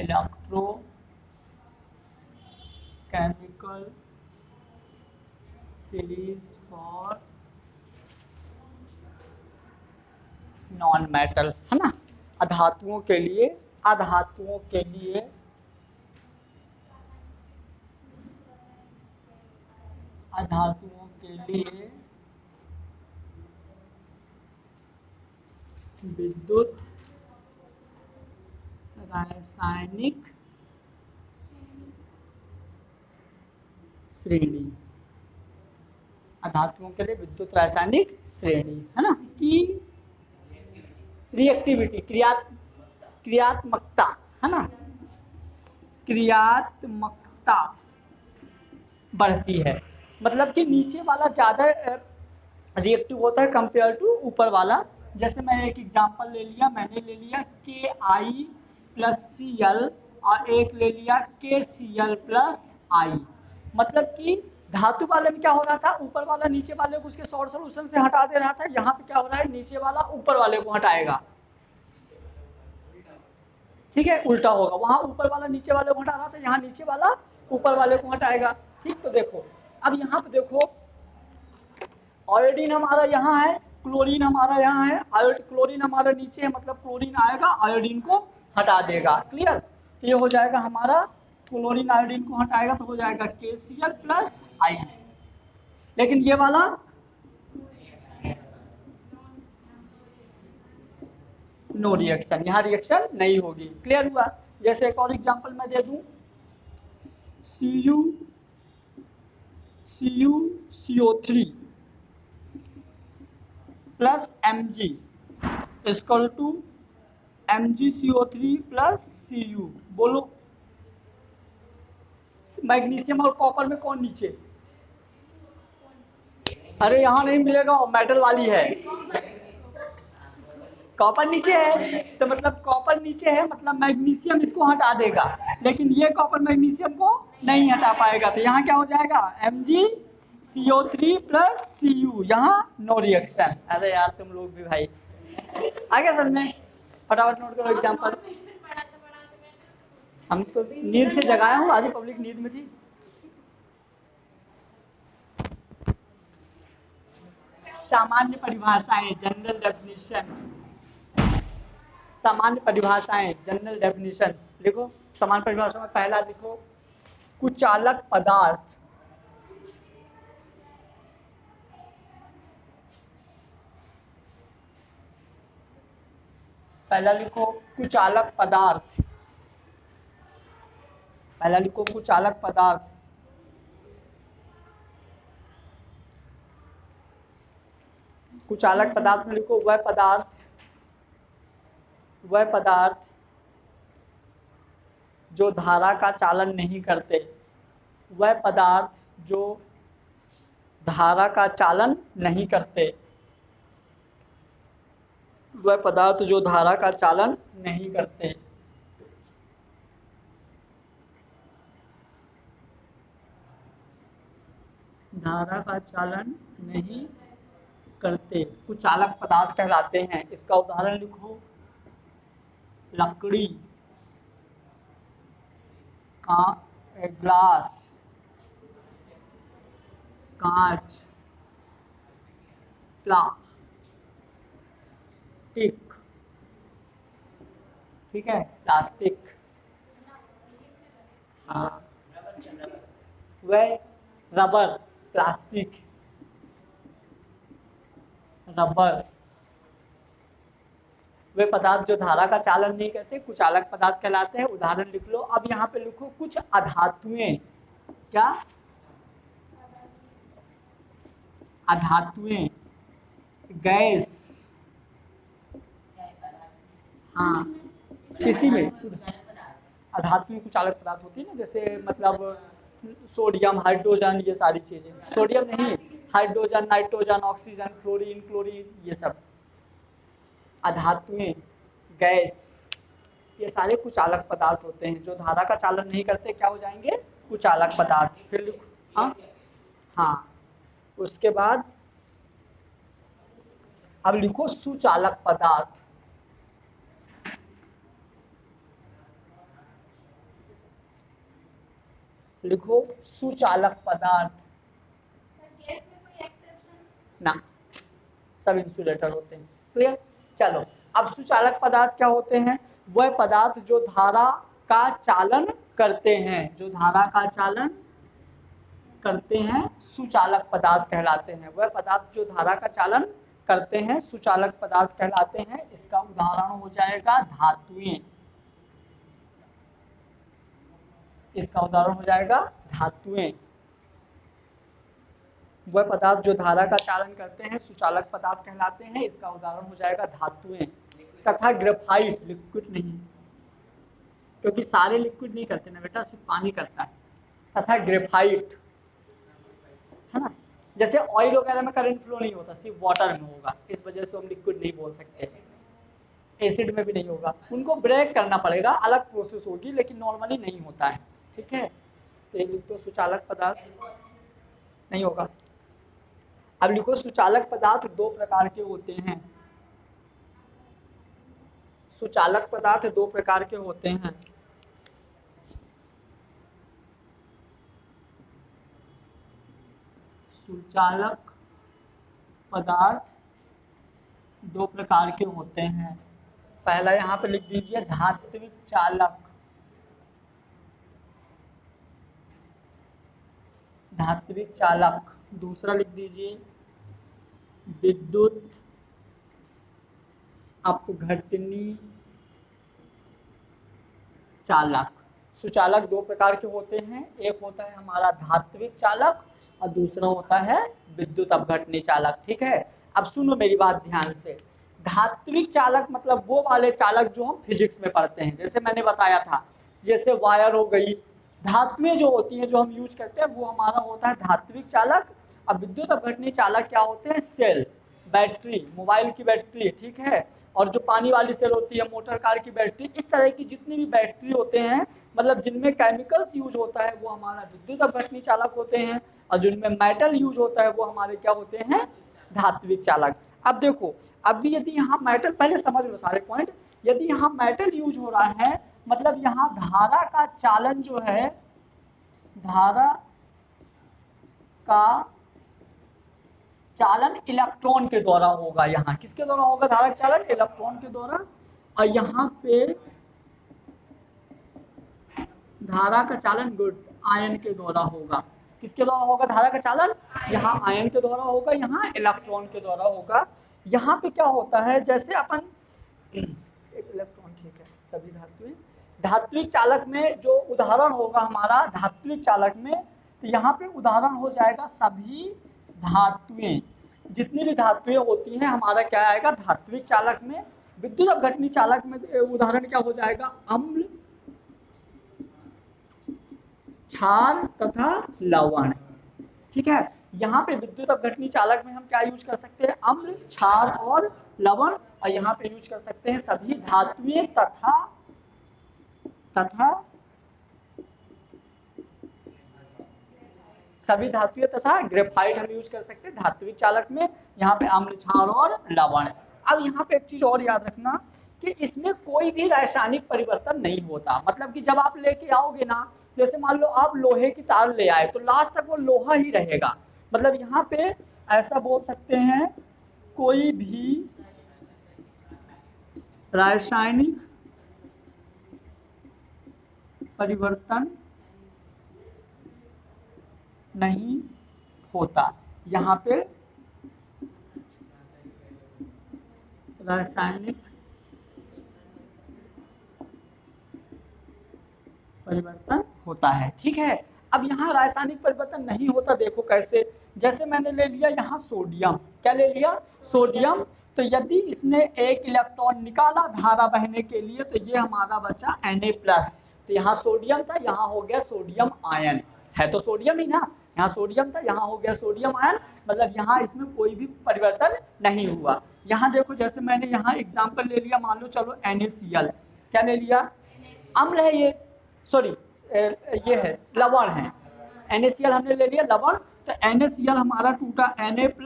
Electrochemical series for non metal, है ना। अधातुओं के लिए, अधातुओं के लिए अधातुओं के लिए विद्युत रासायनिक श्रेणी, अधातुओं के लिए विद्युत रासायनिक श्रेणी, है ना, की रिएक्टिविटी, क्रियात्मकता, है ना, क्रियात्मकता बढ़ती है। मतलब कि नीचे वाला ज़्यादा रिएक्टिव होता है कंपेयर टू ऊपर वाला। जैसे मैं एक एग्जांपल ले लिया, मैंने ले लिया KI+Cl और एक ले लिया KCl+I। मतलब कि धातु वाले में क्या हो रहा था, ऊपर वाला नीचे वाले को उसके सॉल्ट सॉल्यूशन से हटा दे रहा था। यहाँ पे क्या हो रहा है, नीचे वाला ऊपर वाले को हटाएगा। ठीक है, उल्टा होगा, वहाँ ऊपर वाला नीचे वाले को हटा रहा था, यहाँ नीचे वाला ऊपर वाले को हटाएगा। ठीक, तो देखो अब यहाँ पे देखो, आयोडीन हमारा यहाँ है, क्लोरीन हमारा यहाँ है, क्लोरीन हमारा नीचे है, मतलब क्लोरीन आएगा आयोडीन को हटा देगा। क्लियर, तो ये हो जाएगा हमारा, क्लोरीन आयोडीन को हटाएगा तो हो जाएगा KCl+I। लेकिन ये वाला नो रिएक्शन, यहाँ रिएक्शन नहीं होगी। क्लियर हुआ। जैसे एक और एग्जांपल मैं दे दूं, CuCO3 plus Mg equal to MgCO3 plus Cu। बोलो मैग्नीशियम और कॉपर में कौन नीचे? अरे यहाँ नहीं मिलेगा, मेटल वाली है, कॉपर नीचे है, तो मतलब कॉपर नीचे है, मतलब मैग्नीशियम इसको हटा देगा, लेकिन ये कॉपर मैग्नीशियम को नहीं हटा पाएगा। तो यहाँ क्या हो जाएगा, MgCO3 प्लस Cu, यहाँ नो रिएक्शन। अरे यार तुम लोग भी भाई आगे समझ में, फटाफट नोट करो एग्जाम्पल। हम तो नींद से जगाया हूँ, आधी पब्लिक नींद में थी। सामान्य परिभाषाएं, जनरल डेफिनेशन, सामान्य परिभाषाएं, जनरल डेफिनेशन लिखो। सामान्य परिभाषा में पहला लिखो, कुचालक पदार्थ, पहला लिखो कुचालक पदार्थ, पहला लिखो कुचालक पदार्थ। कुचालक पदार्थ में लिखो वह पदार्थ, वह पदार्थ जो धारा का चालन नहीं करते, वह पदार्थ जो धारा का चालन नहीं करते, वह पदार्थ जो धारा का चालन नहीं करते। धारा का चालन नहीं करते कुचालक पदार्थ कहलाते हैं। इसका उदाहरण लिखो, लकड़ी, ग्लास, कांच, प्लास्टिक। ठीक है, प्लास्टिक, हाँ, वह रबर, प्लास्टिक, रबर, वे पदार्थ जो धारा का चालन नहीं करते कुचालक पदार्थ कहलाते हैं। उदाहरण लिख लो। अब यहाँ पे लिखो कुछ अधातुएं, क्या अधातुएं, गैस, हाँ इसी में अधातुएं कुचालक पदार्थ होती है ना, जैसे मतलब सोडियम, हाइड्रोजन, ये सारी चीजें, सोडियम नहीं, hydrogen, nitrogen, oxygen, fluorine, chlorine, ये सब अधातुएं, गैस, ये सारे कुचालक पदार्थ होते हैं जो धारा का चालन नहीं करते, क्या हो जाएंगे, कुचालक पदार्थ। फिर लिखो, हाँ हाँ, उसके बाद अब लिखो सुचालक पदार्थ, लिखो सुचालक पदार्थ, ना सब इंसुलेटर होते हैं। क्लियर? चलो अब सुचालक पदार्थ क्या होते हैं? वह पदार्थ जो धारा का चालन करते हैं, जो धारा का चालन करते हैं सुचालक पदार्थ कहलाते हैं। वह पदार्थ जो धारा का चालन करते हैं सुचालक पदार्थ कहलाते हैं। इसका उदाहरण हो जाएगा धातुएं। इसका उदाहरण हो जाएगा धातुएं। वह पदार्थ जो धारा का चालन करते हैं सुचालक पदार्थ कहलाते हैं। इसका उदाहरण हो जाएगा धातुएं। तथा ग्रेफाइट, लिक्विड नहीं क्योंकि सारे लिक्विड नहीं करते ना बेटा, सिर्फ पानी करता है। तथा ग्रेफाइट है ना, जैसे ऑयल वगैरह में करंट फ्लो नहीं होता, सिर्फ वाटर में होगा, इस वजह से हम लिक्विड नहीं बोल सकते। एसिड में भी नहीं होगा, उनको ब्रेक करना पड़ेगा, अलग प्रोसेस होगी, लेकिन नॉर्मली नहीं होता है। ठीक है, तो एक लिख दो सुचालक पदार्थ नहीं होगा। अब लिखो सुचालक पदार्थ दो प्रकार के होते हैं। सुचालक पदार्थ दो प्रकार के होते हैं। सुचालक पदार्थ दो प्रकार के होते हैं। पहला यहाँ पे लिख दीजिए धात्विक चालक। धात्विक चालक। दूसरा लिख दीजिए विद्युत अपघटनी चालक। सुचालक दो प्रकार के होते हैं, एक होता है हमारा धात्विक चालक और दूसरा होता है विद्युत अपघटनी चालक। ठीक है, अब सुनो मेरी बात ध्यान से। धात्विक चालक मतलब वो वाले चालक जो हम फिजिक्स में पढ़ते हैं, जैसे मैंने बताया था, जैसे वायर हो गई, धातुएं जो होती हैं जो हम यूज करते हैं वो हमारा होता है धात्विक चालक। अब विद्युत अपघटनी चालक क्या होते हैं? सेल, बैटरी, मोबाइल की बैटरी, ठीक है, और जो पानी वाली सेल होती है, मोटर कार की बैटरी, इस तरह की जितनी भी बैटरी होते हैं, मतलब जिनमें केमिकल्स यूज होता है वो हमारा विद्युत अपघटनी चालक होते हैं, और जिनमें मेटल यूज होता है वो हमारे क्या होते हैं? धात्विक चालक। अब देखो, अभी यदि यहाँ मेटल, पहले समझ लो सारे पॉइंट, यदि यहाँ मेटल यूज हो रहा है मतलब यहाँ धारा का चालन जो है, धारा का चालन इलेक्ट्रॉन के द्वारा होगा। यहाँ किसके द्वारा होगा धारा का चालन? इलेक्ट्रॉन के द्वारा। और यहाँ पे धारा का चालन गुड आयन के द्वारा होगा। किसके द्वारा होगा धारा का चालन? यहाँ आयन के द्वारा होगा, यहाँ इलेक्ट्रॉन के द्वारा होगा। यहाँ पे क्या होता है, जैसे अपन एक इलेक्ट्रॉन, ठीक है, सभी धातुएं। धात्विक चालक में जो उदाहरण होगा हमारा धात्विक चालक में, तो यहाँ पे उदाहरण हो जाएगा सभी धातुएं, जितनी भी धातुएं होती हैं हमारा क्या आएगा धात्विक चालक में। विद्युत अपघटनी चालक में उदाहरण क्या हो जाएगा? अम्ल, क्षार तथा लवण। ठीक है, यहाँ पे विद्युत अपघटनी चालक में हम क्या यूज कर सकते हैं? अम्ल, क्षार और लवण। और यहाँ पे यूज कर सकते हैं सभी धातुएं सभी धातुएं तथा ग्रेफाइट हम यूज कर सकते हैं धात्विक चालक में। यहाँ पे अम्ल, क्षार और लवण। अब यहाँ पे एक चीज और याद रखना कि इसमें कोई भी रासायनिक परिवर्तन नहीं होता। मतलब कि जब आप लेके आओगे ना, जैसे मान लो आप लोहे की तार ले आए तो लास्ट तक वो लोहा ही रहेगा। मतलब यहाँ पे ऐसा बोल सकते हैं कोई भी रासायनिक परिवर्तन नहीं होता। यहाँ पे रासायनिक परिवर्तन होता है। ठीक है, अब यहाँ रासायनिक परिवर्तन नहीं होता, देखो कैसे, जैसे मैंने ले लिया यहाँ सोडियम, क्या ले लिया? सोडियम। तो यदि इसने एक इलेक्ट्रॉन निकाला धारा बहने के लिए तो ये हमारा बचा Na+। तो यहाँ सोडियम था, यहाँ हो गया सोडियम आयन, है तो सोडियम ही ना, यहाँ सोडियम था, यहाँ हो गया सोडियम आयन। मतलब यहाँ इसमें कोई भी परिवर्तन नहीं हुआ। यहाँ देखो, जैसे मैंने यहाँ एग्जाम्पल ले लिया, मान लो चलो NaCl, क्या ले लिया? अम्ल है ये, सॉरी ये है लवण है, NaCl हमने ले लिया लवण। तो NaCl हमारा टूटा Na+ +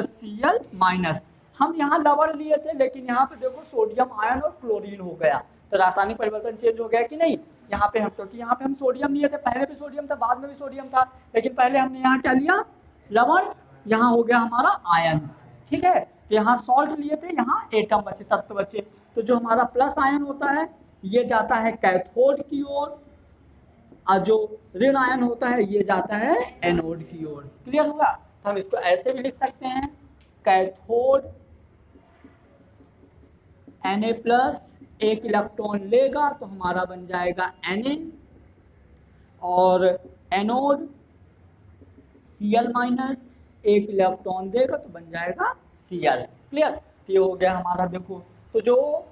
Cl-। हम यहाँ लवण लिए थे, लेकिन यहाँ पे देखो सोडियम आयन और क्लोरीन हो गया, तो रासायनिक परिवर्तन चेंज हो गया कि नहीं। यहाँ पे हम, क्योंकि यहाँ पे हम सोडियम लिए थे, पहले भी सोडियम था, बाद में भी सोडियम था, लेकिन पहले हमने यहाँ क्या लिया, लवण, यहाँ हो गया हमारा आयंस, ठीक है। तो यहाँ सॉल्ट लिए थे, यहाँ एटम बचे, तत्व बचे। तो जो हमारा प्लस आयन होता है ये जाता है कैथोड की ओर, और जो ऋण आयन होता है ये जाता है एनोड की ओर। क्लियर हुआ। तो हम इसको ऐसे भी लिख सकते हैं, कैथोड Na प्लस एक इलेक्ट्रॉन लेगा तो हमारा बन जाएगा Na, और एनोड Cl माइनस एक इलेक्ट्रॉन देगा तो बन जाएगा Cl। क्लियर। तो ये हो गया हमारा, देखो तो जो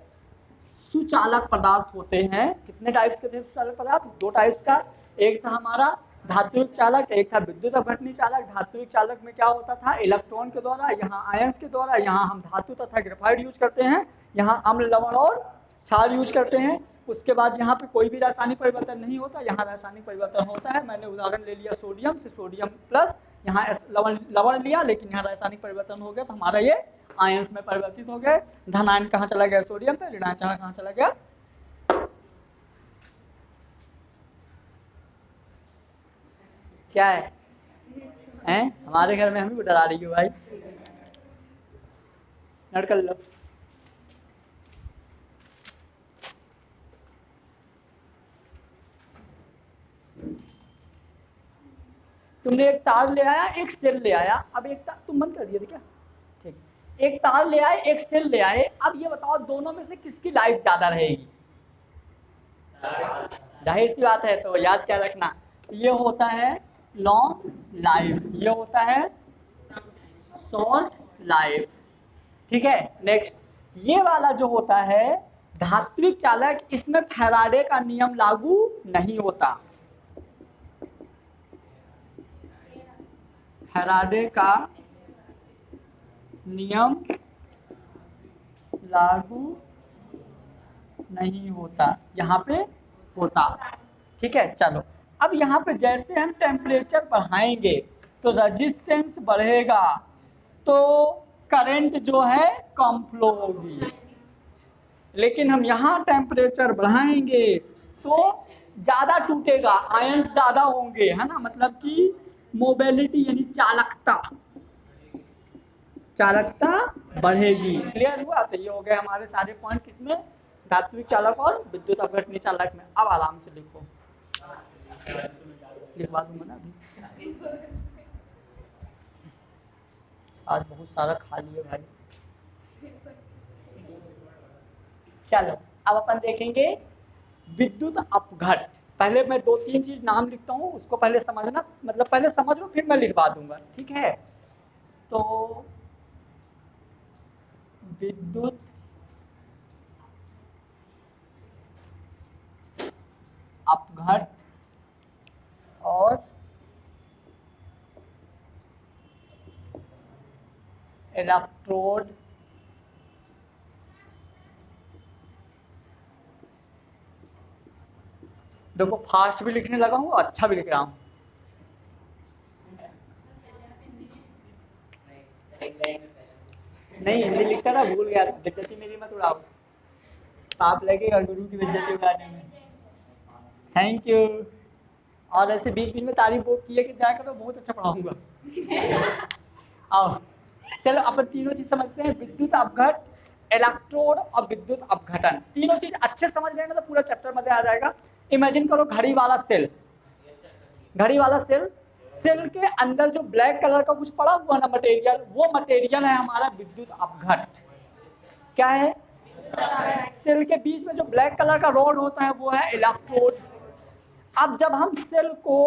सुचालक पदार्थ होते हैं, कितने टाइप्स के थे सुचालक पदार्थ, दो टाइप्स का। एक था हमारा धात्विक चालक, एक था विद्युत अपघटनी चालक। धात्विक चालक में क्या होता था, इलेक्ट्रॉन के द्वारा, यहाँ आयंस के द्वारा, यहाँ हम धातु तथा ग्रेफाइट यूज करते हैं, यहाँ अम्ल लवण और क्षार यूज करते हैं। उसके बाद यहाँ पे कोई भी रासायनिक परिवर्तन नहीं होता, यहाँ रासायनिक परिवर्तन होता है। मैंने उदाहरण ले लिया सोडियम से, सोडियम प्लस यहाँ लवण लिया, लेकिन यहाँ रासायनिक परिवर्तन हो गया तो हमारा ये आयंस में परिवर्तित हो गए। धन आयन कहाँ चला गया, सोडियम पे, ऋण आयन कहाँ चला गया, क्या है हैं? हमारे घर में हम भी डरा रही हो भाई, नोट कर लो। तुमने एक तार ले आया, एक सेल ले आया, अब एक तार तुम बंद कर दिए थे क्या, ठीक, एक तार ले आए, एक सेल ले आए। अब ये बताओ दोनों में से किसकी लाइफ ज्यादा रहेगी, जाहिर सी बात है, तो याद क्या रखना, ये होता है लॉन्ग लाइफ, ये होता है शॉर्ट लाइफ, ठीक है। नेक्स्ट, ये वाला जो होता है धात्विक चालक, इसमें फैराडे का नियम लागू नहीं होता, फैराडे का नियम लागू नहीं होता, यहाँ पे होता, ठीक है। चलो, अब यहाँ पे जैसे हम टेम्परेचर बढ़ाएंगे तो रेजिस्टेंस बढ़ेगा, तो करंट जो है कम फ्लो होगी, लेकिन हम यहाँ टेम्परेचर बढ़ाएंगे तो ज़्यादा टूटेगा, आयंस ज़्यादा होंगे, है ना, मतलब कि मोबिलिटी यानी चालकता, चालकता बढ़ेगी। क्लियर हुआ। तो ये हो गए हमारे सारे पॉइंट, किसमें, धात्विक चालक और विद्युत अपघटनी चालक में। अब आराम से लिखो, लिखवा दूंगा ना अभी, आज बहुत सारा खाली है भाई। चलो, अब अपन देखेंगे विद्युत अपघट। पहले मैं 2-3 चीज नाम लिखता हूँ, उसको पहले समझना, मतलब पहले समझ लो फिर मैं लिखवा दूंगा, ठीक है। तो विद्युत अपघट और इलेक्ट्रोड देखो फास्ट भी लिखने लगा हूँ, अच्छा भी लिख रहा हूँ। नहीं, हिंदी लिखता ना, भूल गया, बेइज्जती मेरी मत उड़ाओ, पाप लगेगा गुरु की बेइज्जती उड़ाने में। Thank you. और ऐसे बीच बीच में तारीफ किए कि जाकर तो बहुत अच्छा पढ़ाऊंगा। आओ, चलो अपन तीनों चीज समझते हैं, विद्युत अपघट, इलेक्ट्रोड और विद्युत अपघटन। तीनों चीज अच्छे समझ लेना तो पूरा चैप्टर मजा आ जाएगा। इमेजिन करो घड़ी वाला सेल, घड़ी वाला सेल, सेल के अंदर जो ब्लैक कलर का कुछ पड़ा हुआ ना मटेरियल, वो मटेरियल है हमारा विद्युत अपघट। क्या है, सेल के बीच में जो ब्लैक कलर का रॉड होता है वो है इलेक्ट्रोड। अब जब हम सेल को,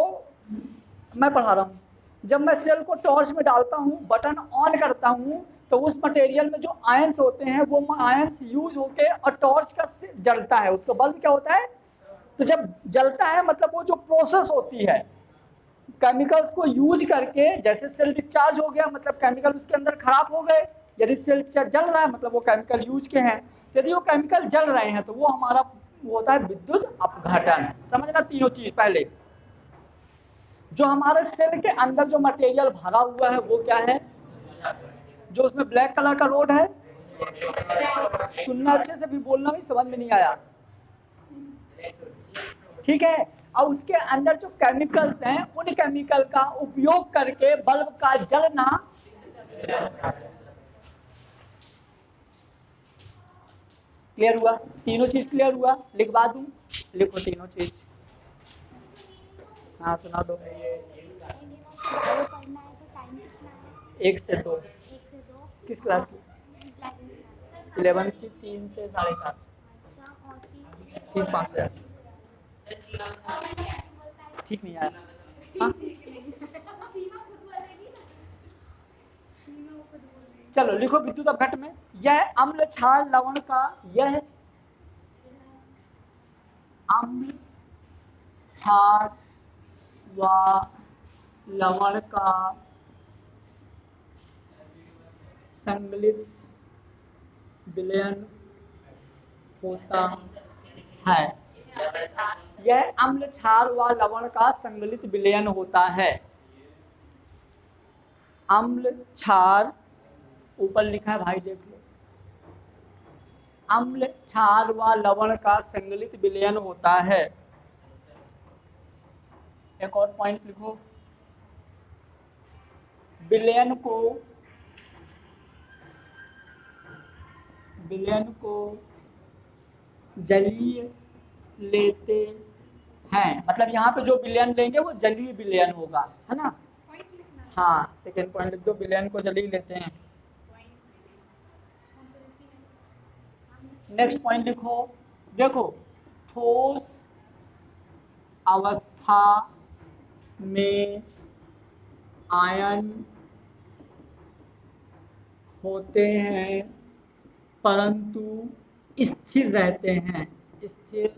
मैं पढ़ा रहा हूँ, जब मैं सेल को टॉर्च में डालता हूँ, बटन ऑन करता हूँ, तो उस मटेरियल में जो आयंस होते हैं वो आयंस यूज होके और टॉर्च का जलता है, उसका बल्ब क्या होता है, तो जब जलता है मतलब वो जो प्रोसेस होती है केमिकल्स को यूज करके, जैसे सेल डिस्चार्ज हो गया मतलब केमिकल उसके अंदर खराब हो गए, यदि सेल जल रहा है मतलब वो केमिकल यूज के हैं, यदि वो केमिकल जल रहे हैं तो वो हमारा वो होता है विद्युत अपघटन। समझना तीनों चीज। पहले जो हमारे सेल के अंदर जो मटेरियल भरा हुआ है वो क्या है, जो उसमें ब्लैक कलर का रोड है, सुनना अच्छे से, भी बोलना भी समझ में नहीं आया, ठीक है। और उसके अंदर जो केमिकल्स हैं उन केमिकल का उपयोग करके बल्ब का जलना क्लियर हुआ? तीनों चीज क्लियर हुआ? लिखवा दूं? लिखो तीनों चीज। हाँ सुना दो। 1 से 2 किस क्लास की? 11 की 3 से 4:30। फीस 5,000। ठीक नहीं आया? हाँ चलो लिखो विद्युत अपघट में, यह अम्ल क्षार लवण का, यह अम्ल क्षार व लवण का संगलित विलयन होता है। यह अम्ल क्षार व लवण का संगलित विलयन होता है। अम्ल क्षार ऊपर लिखा है भाई देख लो, अम्ल क्षार व लवण का संगलित विलयन होता है। एक और पॉइंट लिखो, विलयन को जलीय लेते हैं, मतलब यहाँ पे जो विलयन लेंगे वो जलीय विलयन होगा, है ना? हाँ सेकेंड पॉइंट लिख दो, विलयन को जलीय लेते हैं। नेक्स्ट पॉइंट लिखो, देखो ठोस अवस्था में आयन होते हैं परंतु स्थिर रहते हैं, स्थिर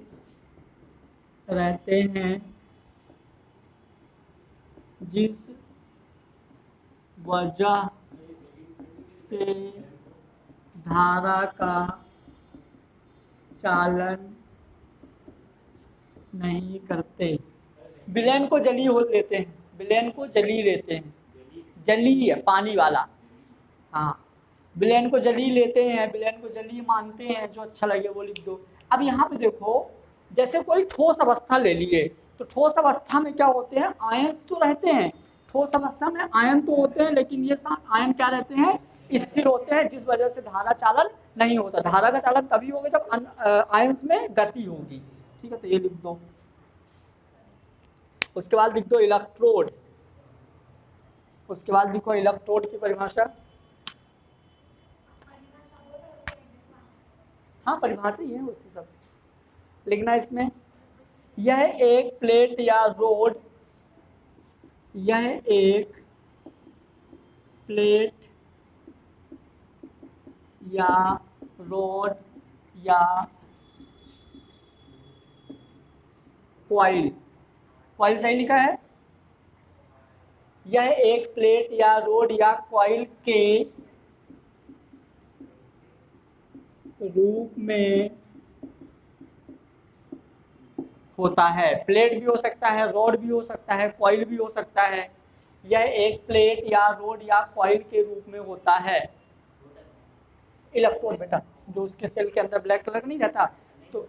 रहते हैं, जिस वजह से धारा का चालन नहीं करते। विलयन को जलीय हो लेते हैं, विलयन को जलीय लेते हैं, जलीय पानी वाला, हाँ विलयन को जलीय लेते हैं, विलयन को जलीय मानते हैं, जो अच्छा लगे वो लिख दो। अब यहाँ पे देखो, जैसे कोई ठोस अवस्था ले लिए, तो ठोस अवस्था में क्या होते हैं, आयन तो रहते हैं, ठोस अवस्था में आयन तो होते हैं, लेकिन ये आयन क्या रहते हैं, स्थिर होते हैं, जिस वजह से धारा चालन नहीं होता। धारा का चालन तभी होगा जब आयंस में गति होगी, ठीक है, तो ये लिख दो। उसके बाद लिख दो इलेक्ट्रोड, उसके बाद लिखो इलेक्ट्रोड की परिभाषा। हाँ परिभाषा ही है उसकी सब लिखना इसमें। यह एक प्लेट या रोड, यह एक प्लेट या रोड या कॉइल, कॉइल सही लिखा है, यह एक प्लेट या रोड या कॉइल के रूप में होता है। प्लेट भी हो सकता है, रोड भी हो सकता है, कॉइल भी हो सकता है। यह एक प्लेट या रोड या कॉइल के रूप में होता है। इलेक्ट्रोड बेटा, जो उसके सेल के अंदर ब्लैक कलर नहीं रहता, तो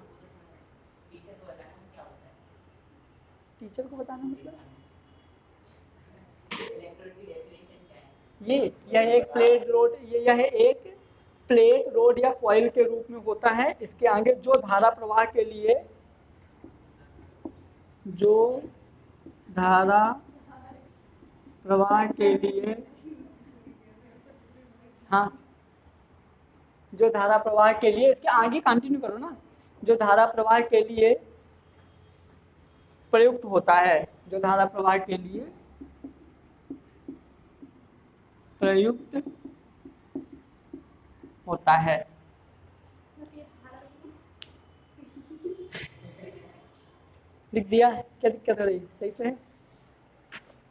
टीचर को बताना मतलब यह एक प्लेट रोड, यह एक प्लेट रोड या कॉइल के रूप में होता है। इसके आगे जो धारा प्रवाह के लिए, जो धारा प्रवाह के लिए, हाँ जो धारा प्रवाह के लिए, इसके आगे कंटिन्यू करो ना, जो धारा प्रवाह के लिए प्रयुक्त होता है, जो धारा प्रवाह के लिए प्रयुक्त होता है। लिख दिया? क्या दिक्कत हो रही? सही से है?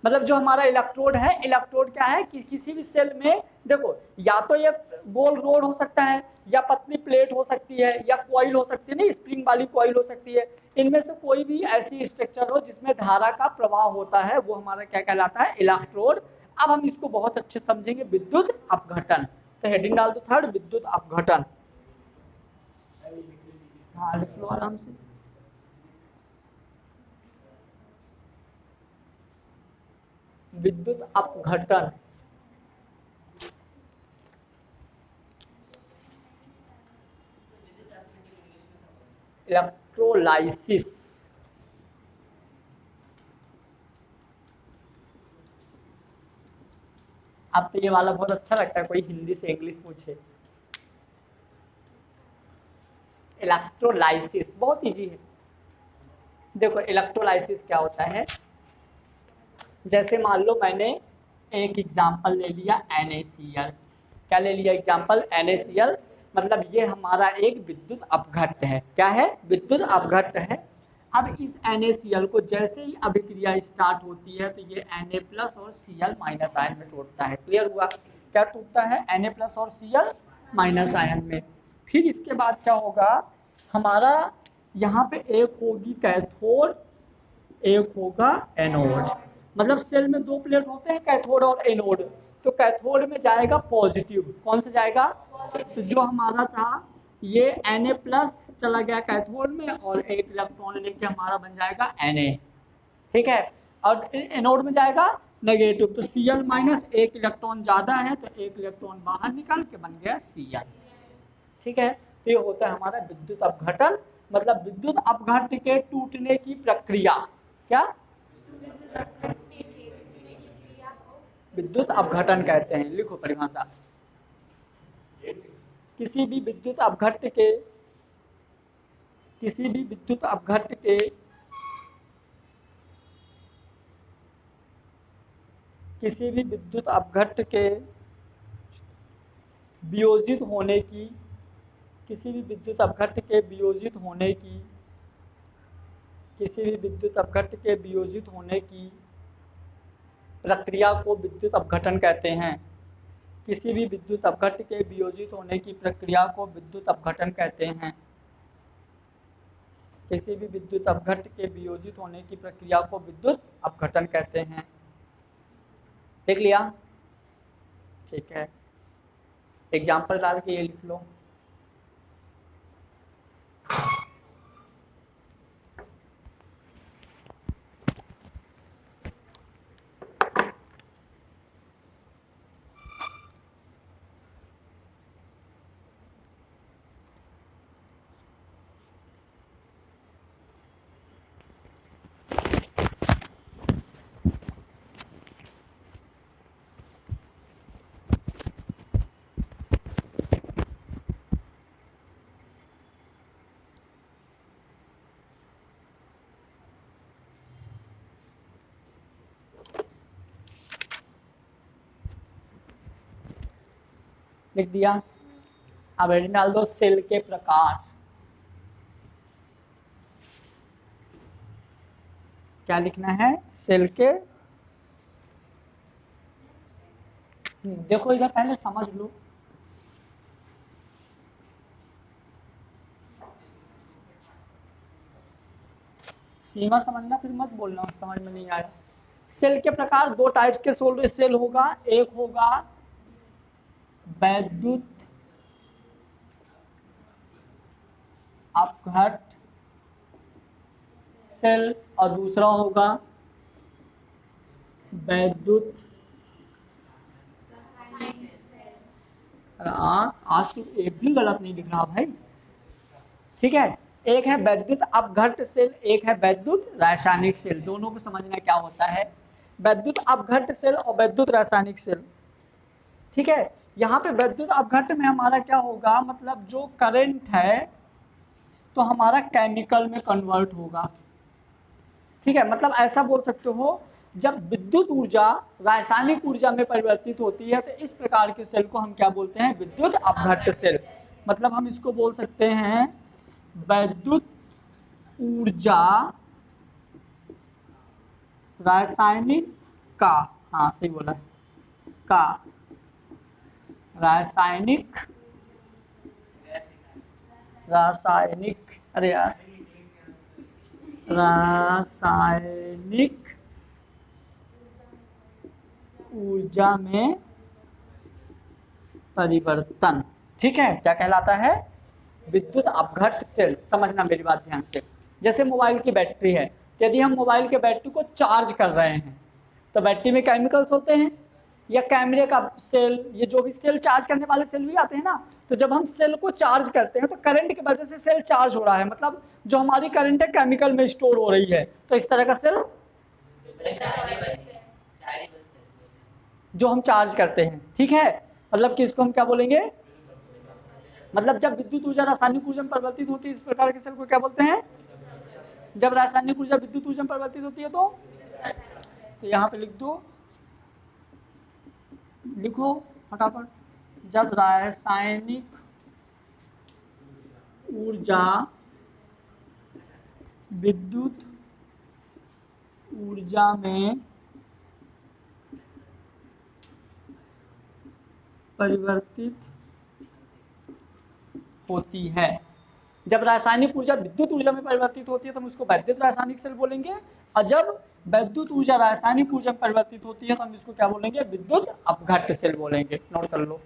मतलब जो हमारा इलेक्ट्रोड है, इलेक्ट्रोड क्या है कि किसी भी सेल में देखो या तो ये गोल रोड हो सकता है, या पतली प्लेट हो सकती है, या कॉइल हो सकती है, नहीं स्प्रिंग वाली कॉइल हो सकती है। इनमें से कोई भी ऐसी स्ट्रक्चर हो जिसमें धारा का प्रवाह होता है, वो हमारा क्या कहलाता है, इलेक्ट्रोड। अब हम इसको बहुत अच्छे समझेंगे, विद्युत अपघटन। तो हेडिंग डाल दो थर्ड, विद्युत अपघटन। हाँ लिख लो आराम से। विद्युत अपघटन। इलेक्ट्रोलाइसिस। अब तो ये वाला बहुत अच्छा लगता है, कोई हिंदी से इंग्लिश पूछे। इलेक्ट्रोलाइसिस बहुत इजी है। देखो इलेक्ट्रोलाइसिस क्या होता है, जैसे मान लो मैंने एक एग्जांपल ले लिया NaCl। क्या ले लिया एग्जांपल, NaCl। मतलब ये हमारा एक विद्युत अपघट्ट है। क्या है, विद्युत अपघट्ट है। अब इस NaCl को जैसे ही अभिक्रिया स्टार्ट होती है तो ये Na प्लस और Cl माइनस आयन में टूटता है। क्लियर हुआ, क्या टूटता है, Na प्लस और Cl माइनस आयन में। फिर इसके बाद क्या होगा, हमारा यहाँ पे एक होगी कैथोड, एक होगा एनोड। मतलब सेल में दो प्लेट होते हैं, कैथोड और एनोड। तो कैथोड में जाएगा पॉजिटिव, कौन सा जाएगा, तो जो हमारा था ये Na प्लस चला गया कैथोड में, और एक इलेक्ट्रॉन लेके हमारा बन जाएगा Na। ठीक है, और एनोड में जाएगा नेगेटिव, तो Cl माइनस, एक इलेक्ट्रॉन ज्यादा है तो एक इलेक्ट्रॉन बाहर निकाल के बन गया Cl। ठीक है, तो ये होता है हमारा विद्युत अपघटन। मतलब विद्युत अपघट्ट के टूटने की प्रक्रिया, क्या विद्युत अपघटन कहते हैं। लिखो परिभाषा, किसी भी विद्युत अपघट्ट के, किसी भी विद्युत अपघट्ट के किसी भी विद्युत अपघट्ट के वियोजित होने की, किसी भी विद्युत अपघट्ट के वियोजित होने की, किसी भी विद्युत अपघट्ट के वियोजित होने की प्रक्रिया को विद्युत अपघटन कहते हैं। किसी भी विद्युत अपघट्ट के वियोजित होने की प्रक्रिया को विद्युत अपघटन कहते हैं। किसी भी विद्युत अपघट्ट के वियोजित होने की प्रक्रिया को विद्युत अपघटन कहते हैं। लिख लिया, ठीक है, एग्जाम्पल डाल के ये लिख लो। लिख दिया, अब हेडिंग डाल दो सेल के प्रकार। क्या लिखना है, सेल के, देखो इधर पहले समझ लो। सीमा समझना, फिर मत बोलना समझ में नहीं आया। सेल के प्रकार, दो टाइप्स के सोलर सेल होगा। एक होगा वैद्युत अपघट्ट सेल और दूसरा होगा वैद्युत, आज तो एक भी गलत नहीं लिख रहा भाई। ठीक है, एक है वैद्युत अपघट्ट सेल, एक है वैद्युत रासायनिक सेल। दोनों को समझना क्या होता है, वैद्युत अपघट्ट सेल और वैद्युत रासायनिक सेल। ठीक है, यहाँ पे वैद्युत अपघट्ट में हमारा क्या होगा, मतलब जो करंट है तो हमारा केमिकल में कन्वर्ट होगा। ठीक है, मतलब ऐसा बोल सकते हो, जब विद्युत ऊर्जा रासायनिक ऊर्जा में परिवर्तित होती है तो इस प्रकार के सेल को हम क्या बोलते हैं, विद्युत अपघट्ट सेल। मतलब हम इसको बोल सकते हैं वैद्युत ऊर्जा रासायनिक का, हाँ सही बोला, का रासायनिक अरे यार रासायनिक ऊर्जा में परिवर्तन। ठीक है, क्या कहलाता है? विद्युत अपघट्ट सेल। समझना मेरी बात ध्यान से। जैसे मोबाइल की बैटरी है, यदि हम मोबाइल के बैटरी को चार्ज कर रहे हैं तो बैटरी में केमिकल्स होते हैं, या कैमरे का सेल, ये जो भी सेल चार्ज करने वाले सेल भी आते हैं ना, तो जब हम सेल को चार्ज करते हैं तो करंट की वजह से सेल चार्ज हो रहा है, मतलब जो हमारी करंट है केमिकल में स्टोर हो रही है, तो इस तरह का सेल जो हम चार्ज करते हैं। ठीक है, मतलब कि इसको हम क्या बोलेंगे? मतलब जब विद्युत ऊर्जा रासायनिक ऊर्जा में परिवर्तित होती है, इस प्रकार के सेल को क्या बोलते हैं? जब रासायनिक ऊर्जा विद्युत ऊर्जा में परिवर्तित होती है तो यहाँ पे लिख दो, लिखो फटाफट। जब रासायनिक ऊर्जा विद्युत ऊर्जा में परिवर्तित होती है, जब रासायनिक ऊर्जा विद्युत ऊर्जा में परिवर्तित होती है तो हम इसको वैद्युत रासायनिक सेल बोलेंगे, और जब वैद्युत ऊर्जा रासायनिक ऊर्जा में परिवर्तित होती है तो हम इसको क्या बोलेंगे? विद्युत अपघट्ट सेल बोलेंगे। नोट कर लो।